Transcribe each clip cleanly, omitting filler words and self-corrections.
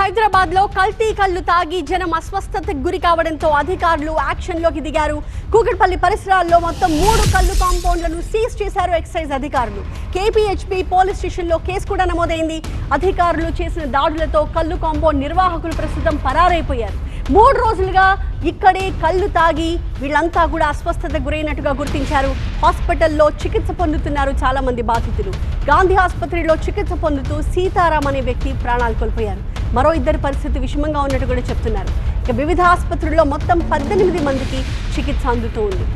హైదరాబాద్ లో కల్తీ కల్లు తాగి జనం అస్వస్థతకు గురి కావడంతో అధికారులు యాక్షన్ లోకి దిగారు. కూకట్పల్లి పరిసరాల్లో మొత్తం 3 కల్లు కాంపౌండ్లను సీజ్ చేశారు ఎక్సైజ్ అధికారులు. కేపీహెచ్బీ పోలీస్ స్టేషన్ లో కేసు కూడా నమోదైంది. అధికారులు చేసిన దాడులతో కల్లు కాంపౌండ్ నిర్వాహకులు ప్రస్తుతం పరారైపోయారు. 3 రోజులుగా ఇక్కడే కల్లు తాగి వీళ్ళంతా కూడా అస్వస్థతకు గురైనట్టుగా గుర్తించారు. హాస్పిటల్లో చికిత్స పొందుతున్నారు చాలా మంది బాధితులు. గాంధీ ఆసుపత్రిలో చికిత్స పొందుతూ సీతారాం అనే వ్యక్తి ప్రాణాలు కోల్పోయారు. మరో 2 పరిస్థితి విషమంగా ఉన్నట్టు కూడా చెప్తున్నారు. ఇక వివిధ ఆసుపత్రుల్లో మొత్తం 18 మందికి చికిత్స అందుతూ ఉంది.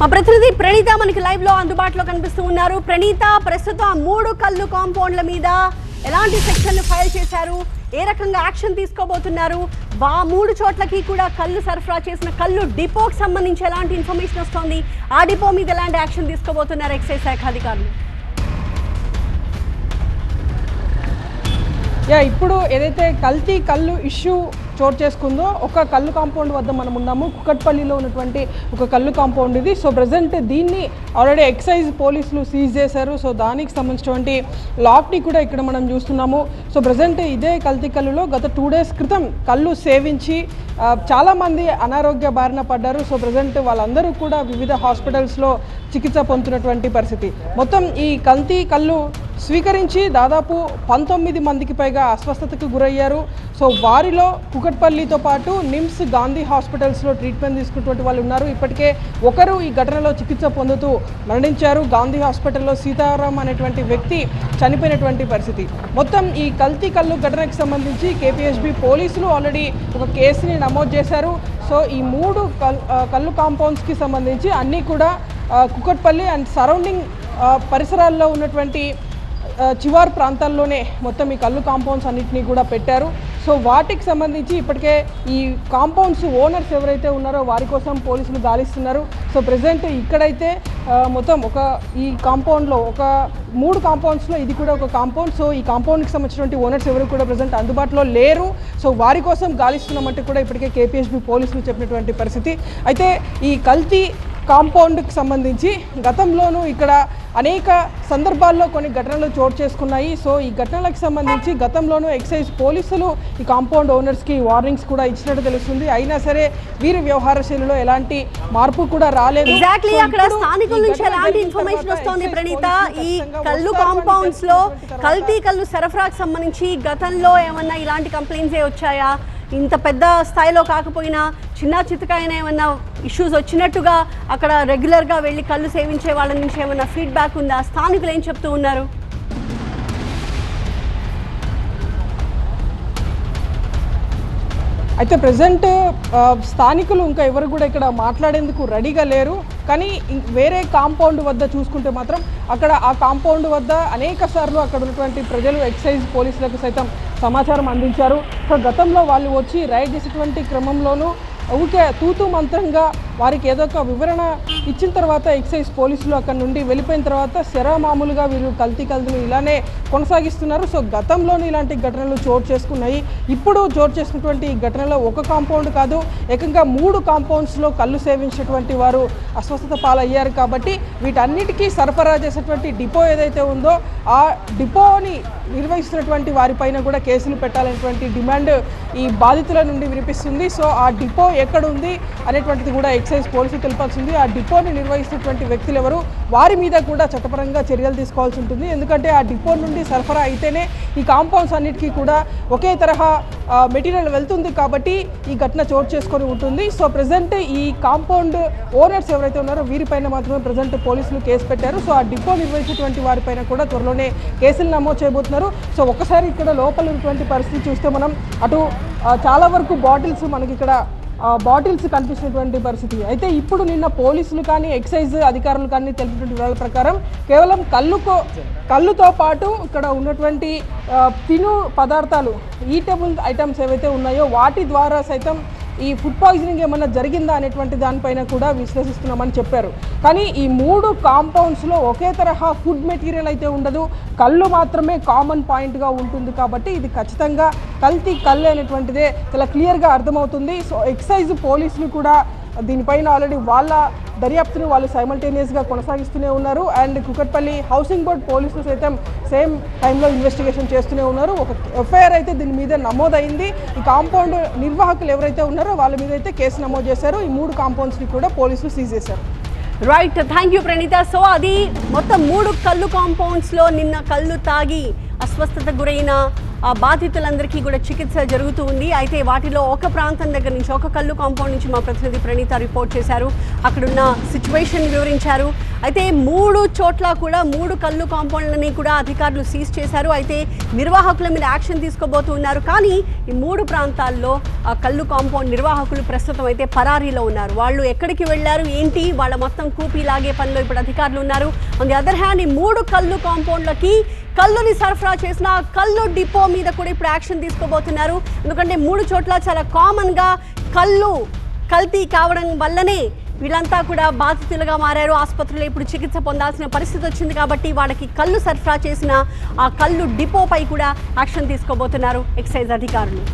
మా ప్రతినిధి ప్రణీత మనకి లైవ్ లో అందుబాటులో కనిపిస్తూ ఉన్నారు. ప్రణీత, ప్రస్తుతం 3 కల్లు కాంపౌండ్ల మీద ఎలాంటి సెక్షన్లు ఫైల్ చేశారు, ఏ రకంగా యాక్షన్ తీసుకోబోతున్నారు? 3 చోట్లకి కూడా కల్లు సరఫరా చేసిన కల్లు డిపోకి సంబంధించి ఎలాంటి ఇన్ఫర్మేషన్ వస్తోంది? ఆ డిపో మీద ఎలాంటి యాక్షన్ తీసుకోబోతున్నారు ఎక్సైజ్ శాఖ అధికారులు? ఇప్పుడు ఏదైతే కల్తీ కల్లు ఇష్యూ చోటు చేసుకుందో ఒక కల్లు కాంపౌండ్ వద్ద మనం ఉన్నాము. కుకట్పల్లిలో ఉన్నటువంటి ఒక కల్లు కాంపౌండ్ ఇది. సో ప్రజెంట్ దీన్ని ఆల్రెడీ ఎక్సైజ్ పోలీసులు సీజ్ చేశారు. సో దానికి సంబంధించినటువంటి లాక్ని కూడా ఇక్కడ మనం చూస్తున్నాము. సో ప్రజెంట్ ఇదే కల్తీ కల్లులో గత 2 డేస్ క్రితం కల్లు సేవించి చాలామంది అనారోగ్య బారిన పడ్డారు. సో ప్రజెంట్ వాళ్ళందరూ కూడా వివిధ హాస్పిటల్స్లో చికిత్స పొందుతున్నటువంటి పరిస్థితి. మొత్తం ఈ కల్తీ కల్లు స్వీకరించి దాదాపు 19 మందికి పైగా అస్వస్థతకు గురయ్యారు. సో వారిలో కుకట్పల్లితో పాటు నిమ్స్, గాంధీ హాస్పిటల్స్లో ట్రీట్మెంట్ తీసుకున్నటువంటి వాళ్ళు ఉన్నారు. ఇప్పటికే ఒకరు ఈ ఘటనలో చికిత్స పొందుతూ మరణించారు. గాంధీ హాస్పిటల్లో సీతారాం అనేటువంటి వ్యక్తి చనిపోయినటువంటి పరిస్థితి. మొత్తం ఈ కల్తీ కల్లు ఘటనకు సంబంధించి కేపీహెచ్బీ పోలీసులు ఆల్రెడీ ఒక కేసుని నమోదు చేశారు. సో ఈ 3 కల్లు కాంపౌండ్స్కి సంబంధించి అన్నీ కూడా కుకట్పల్లి అండ్ సరౌండింగ్ పరిసరాల్లో ఉన్నటువంటి చివారు ప్రాంతాల్లోనే మొత్తం ఈ కల్లు కాంపౌండ్స్ అన్నింటినీ కూడా పెట్టారు. సో వాటికి సంబంధించి ఇప్పటికే ఈ కాంపౌండ్స్ ఓనర్స్ ఎవరైతే ఉన్నారో వారి కోసం పోలీసులు గాలిస్తున్నారు. సో ప్రజెంట్ ఇక్కడైతే మొత్తం ఈ కాంపౌండ్లో 3 కాంపౌండ్స్లో ఇది కూడా ఒక కాంపౌండ్. సో ఈ కాంపౌండ్కి సంబంధించినటువంటి ఓనర్స్ ఎవరు కూడా ప్రజెంట్ అందుబాటులో లేరు. సో వారి కోసం గాలిస్తున్నామంటే కూడా ఇప్పటికే కేపీహెచ్బీ పోలీసులు చెప్పినటువంటి పరిస్థితి. అయితే ఈ కల్తీ కాంపౌండ్కి సంబంధించి గతంలోనూ ఇక్కడ అనేక సందర్భాల్లో కొన్ని ఘటనలు చోటు చేసుకున్నాయి. సో ఈ ఘటనలకు సంబంధించి గతంలోనూ ఎక్సైజ్ పోలీసులు ఈ కాంపౌండ్ ఓనర్స్కి వార్నింగ్స్ కూడా ఇచ్చినట్టు తెలుస్తుంది. అయినా సరే వీరి వ్యవహార శైలిలో ఎలాంటి మార్పు కూడా రాలేదు. అక్కడ స్థానికుల నుంచి ఎలాంటి ఇన్ఫర్మేషన్ వస్తోంది ప్రణీత? ఈ కల్లు కాంపౌండ్స్ లో కల్తీ కల్లు సరఫరాకు సంబంధించి గతంలో ఏమన్నా ఇలాంటి కంప్లైంట్స్ వచ్చాయా? ఇంత పెద్ద స్థాయిలో కాకపోయినా చిన్న చితకైనా ఏమన్నా ఇష్యూస్ వచ్చినట్టుగా అక్కడ రెగ్యులర్గా వెళ్ళి కళ్ళు సేవించే వాళ్ళ నుంచి ఏమన్నా ఫీడ్బ్యాక్ ఉందా? స్థానికులు ఏం చెప్తూ ఉన్నారు? అయితే ప్రజెంట్ స్థానికులు ఇంకా ఎవరు కూడా ఇక్కడ మాట్లాడేందుకు రెడీగా లేరు. కానీ వేరే కాంపౌండ్ వద్ద చూసుకుంటే మాత్రం అక్కడ ఆ కాంపౌండ్ వద్ద అనేక సార్లు అక్కడ ఉన్నటువంటి ప్రజలు ఎక్సైజ్ పోలీసులకు సైతం సమాచారం అందించారు. సో గతంలో వాళ్ళు వచ్చి రైడ్ చేసేటువంటి క్రమంలోనూ ఊకే తూతూ మంత్రంగా వారికి ఏదో ఒక వివరణ ఇచ్చిన తర్వాత ఎక్సైజ్ పోలీసులు అక్కడ నుండి వెళ్ళిపోయిన తర్వాత మామూలుగా వీరు కల్తీలు ఇలానే కొనసాగిస్తున్నారు. సో గతంలోనూ ఇలాంటి ఘటనలు చోటు చేసుకున్నాయి. ఇప్పుడు చోటు చేసుకున్నటువంటి ఈ ఘటనలో ఒక కాంపౌండ్ కాదు, ఏకంగా 3 కాంపౌండ్స్లో కళ్ళు సేవించినటువంటి వారు అస్వస్థత పాలయ్యారు. కాబట్టి వీటన్నిటికీ సరఫరా చేసేటువంటి డిపో ఏదైతే ఉందో ఆ డిపోని నిర్వహిస్తున్నటువంటి వారిపైన కూడా కేసులు పెట్టాలనేటువంటి డిమాండ్ ఈ బాధితుల నుండి వినిపిస్తుంది. సో ఆ డిపో ఎక్కడ ఉంది అనేటువంటిది కూడా ఎక్సైజ్ పోలీసులు తెలిపాల్సింది. ఆ డిపోని నిర్వహిస్తున్నటువంటి వ్యక్తులు ఎవరు, వారి మీద కూడా చట్టపరంగా చర్యలు తీసుకోవాల్సి ఉంటుంది. ఎందుకంటే ఆ డిపో నుండి సరఫరా అయితేనే ఈ కాంపౌండ్స్ అన్నిటికీ కూడా ఒకే తరహా మెటీరియల్ వెళ్తుంది. కాబట్టి ఈ ఘటన చోటు చేసుకొని ఉంటుంది. సో ప్రజెంట్ ఈ కాంపౌండ్ ఓనర్స్ ఎవరైతే ఉన్నారో వీరిపైన మాత్రమే ప్రజెంట్ పోలీసులు కేసు పెట్టారు. సో ఆ డిపో నిర్వహించేటువంటి వారిపైన కూడా త్వరలోనే కేసులు నమోదు చేయబోతున్నారు. సో ఒక్కసారి ఇక్కడ లోపల ఉన్నటువంటి పరిస్థితి చూస్తే మనం అటు చాలా వరకు మనకి ఇక్కడ బాటిల్స్ కనిపిస్తున్నటువంటి పరిస్థితి. అయితే ఇప్పుడు నిన్న పోలీసులు కానీ ఎక్సైజ్ అధికారులు కానీ తెలిపినటువంటి వివరాల ప్రకారం కేవలం కళ్ళుతో పాటు ఇక్కడ ఉన్నటువంటి తిను పదార్థాలు, ఈటబుల్ ఐటమ్స్ ఏవైతే ఉన్నాయో వాటి ద్వారా సైతం ఈ ఫుడ్ పాయిజనింగ్ ఏమన్నా జరిగిందా అనేటువంటి దానిపైన కూడా విశ్లేషిస్తున్నామని చెప్పారు. కానీ ఈ 3 కాంపౌండ్స్లో ఒకే తరహా ఫుడ్ మెటీరియల్ అయితే ఉండదు, కళ్ళు మాత్రమే కామన్ పాయింట్గా ఉంటుంది. కాబట్టి ఇది ఖచ్చితంగా కల్తీ కళ్ళు అనేటువంటిదే చాలా క్లియర్గా అర్థమవుతుంది. సో ఎక్సైజ్ పోలీసులు కూడా దీనిపైన ఆల్రెడీ వాళ్ళ దర్యాప్తును వాళ్ళు సైమల్టేనియస్గా కొనసాగిస్తూనే ఉన్నారు. అండ్ కుకట్పల్లి హౌసింగ్ బోర్డ్ పోలీసులు సైతం సేమ్ టైంలో ఇన్వెస్టిగేషన్ చేస్తూనే ఉన్నారు. ఒక ఎఫ్ఐఆర్ అయితే దీని మీద నమోదైంది. ఈ కాంపౌండ్ నిర్వాహకులు ఎవరైతే ఉన్నారో వాళ్ళ మీద అయితే కేసు నమోదు చేశారు. ఈ 3 కాంపౌండ్స్ని కూడా పోలీసులు సీజ్ చేశారు. Right, thank you Praneetha. So అది మొత్తం 3 కళ్ళు కాంపౌండ్స్లో నిన్న కళ్ళు తాగి అస్వస్థతకు గురైన బాధితులందరికీ కూడా చికిత్స జరుగుతూ ఉంది. అయితే వాటిలో ఒక ప్రాంతం దగ్గర నుంచి, ఒక కళ్ళు కాంపౌండ్ నుంచి మా ప్రతినిధి ప్రణీత రిపోర్ట్ చేశారు. అక్కడున్న సిచ్యువేషన్ వివరించారు. అయితే 3 చోట్ల కూడా 3 కళ్ళు కాంపౌండ్లని కూడా అధికారులు సీజ్ చేశారు. అయితే నిర్వాహకుల మీద యాక్షన్ తీసుకోబోతున్నారు. కానీ ఈ 3 ప్రాంతాల్లో ఆ కళ్ళు కాంపౌండ్ నిర్వాహకులు ప్రస్తుతం అయితే పరారీలో ఉన్నారు. వాళ్ళు ఎక్కడికి వెళ్ళారు ఏంటి, వాళ్ళ మొత్తం కూపీ లాగే పనిలో ఇప్పుడు అధికారులు ఉన్నారు. ఆన్ ది అదర్ హ్యాండ్ ఈ 3 కళ్ళు కాంపౌండ్లకి కళ్ళుని సరఫరా చేసిన కళ్ళు డిపో మీద కూడా ఇప్పుడు యాక్షన్ తీసుకోబోతున్నారు. ఎందుకంటే 3 చోట్ల చాలా కామన్గా కళ్ళు కల్తీ కావడం వల్లనే వీళ్ళంతా కూడా బాధితులుగా మారారు. ఆసుపత్రిలో ఇప్పుడు చికిత్స పొందాల్సిన పరిస్థితి వచ్చింది. కాబట్టి వాళ్ళకి కళ్ళు సరఫరా చేసిన ఆ కళ్ళు డిపోపై కూడా యాక్షన్ తీసుకోబోతున్నారు ఎక్సైజ్ అధికారులు.